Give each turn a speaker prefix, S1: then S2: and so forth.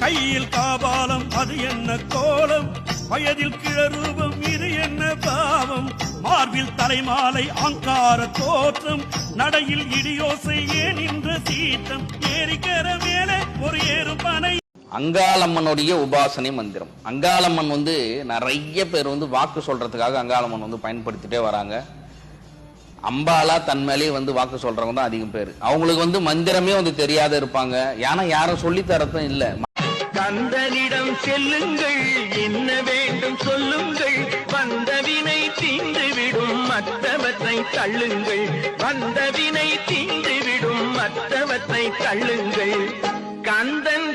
S1: கையில் காபாலம் அது என்ன கோலம், வயதில் கிழரூபம் இது என்ன பாவம், மார்பில் தலைமாலை அங்கார தோற்றம், நடையில் இடியோசை ஏன் இந்த சீற்றம், ஏரிக்கர மேலே ஒரு ஏறும் பனை.
S2: அங்காளம்மனுடைய உபாசனை மந்திரம். அங்காளம்மன் நிறைய பேர் வாக்கு சொல்றதுக்காக அங்காளம்மன் பயன்படுத்திட்டே வராங்க. அம்பாலா தன்மேலே வாக்கு சொல்றவங்க தான் அதிகம் பேர். அவங்களுக்கு மந்திரமே தெரியாத இருப்பாங்க. ஏன்னா யாரும் சொல்லி தரதும் இல்ல.
S3: கந்தனிடம் செல்லுங்கள், என்ன வேண்டும் சொல்லுங்கள், வந்தவினை தீண்டுவிடும் மற்றவற்றை தள்ளுங்கள், வந்தவினை தீண்டுவிடும் மற்றவற்றை தள்ளுங்கள். கந்தன்